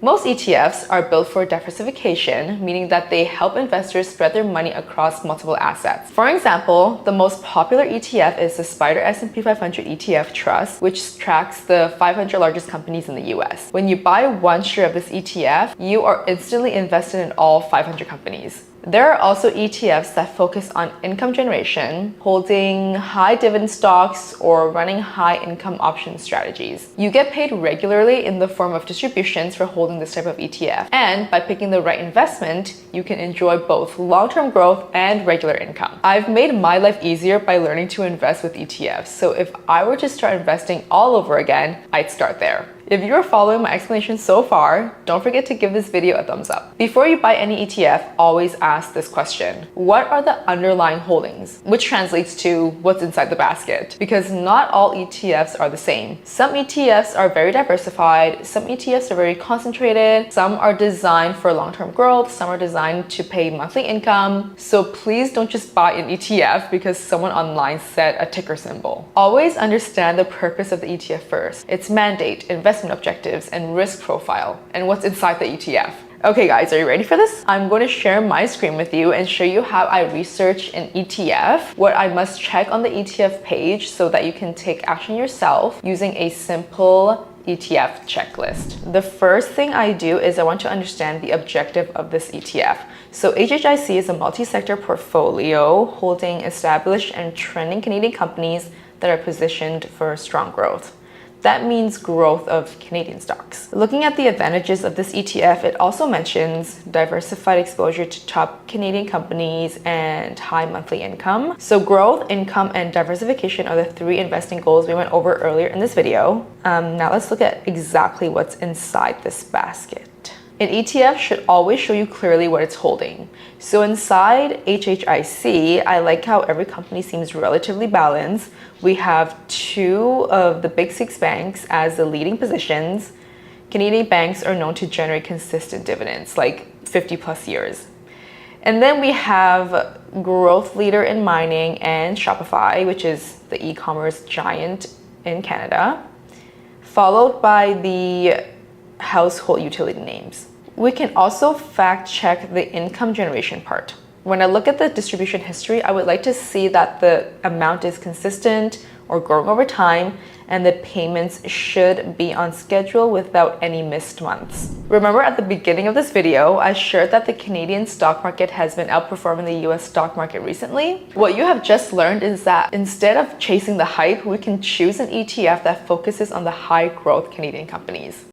Most ETFs are built for diversification, meaning that they help investors spread their money across multiple assets. For example, the most popular ETF is the SPDR S&P 500 ETF Trust, which tracks the 500 largest companies in the US. When you buy one share of this ETF, you are instantly invested in all 500 companies. There are also ETFs that focus on income generation, holding high dividend stocks, or running high income option strategies. You get paid regularly in the form of distributions for holding this type of ETF. And by picking the right investment, you can enjoy both long-term growth and regular income. I've made my life easier by learning to invest with ETFs. So if I were to start investing all over again, I'd start there. If you're following my explanation so far, don't forget to give this video a thumbs up. Before you buy any ETF, always ask this question. What are the underlying holdings? Which translates to what's inside the basket. Because not all ETFs are the same. Some ETFs are very diversified, some ETFs are very concentrated, some are designed for long-term growth, some are designed to pay monthly income. So please don't just buy an ETF because someone online said a ticker symbol. Always understand the purpose of the ETF first. Its mandate, investment objectives, and risk profile, and what's inside the ETF. Okay guys, are you ready for this? I'm going to share my screen with you and show you how I research an ETF, what I must check on the ETF page so that you can take action yourself using a simple ETF checklist. The first thing I do is I want to understand the objective of this ETF. So HHIC is a multi-sector portfolio holding established and trending Canadian companies that are positioned for strong growth. That means growth of Canadian stocks. Looking at the advantages of this ETF, it also mentions diversified exposure to top Canadian companies and high monthly income. So growth, income, and diversification are the three investing goals we went over earlier in this video. Now let's look at exactly what's inside this basket. An ETF should always show you clearly what it's holding. So inside HHIC, I like how every company seems relatively balanced. We have two of the big six banks as the leading positions. Canadian banks are known to generate consistent dividends, like 50 plus years. And then we have growth leader in mining and Shopify, which is the e-commerce giant in Canada, followed by the household utility names. We can also fact check the income generation part. When I look at the distribution history, I would like to see that the amount is consistent or growing over time, and the payments should be on schedule without any missed months. Remember at the beginning of this video, I shared that the Canadian stock market has been outperforming the US stock market recently. What you have just learned is that instead of chasing the hype, we can choose an ETF that focuses on the high growth Canadian companies.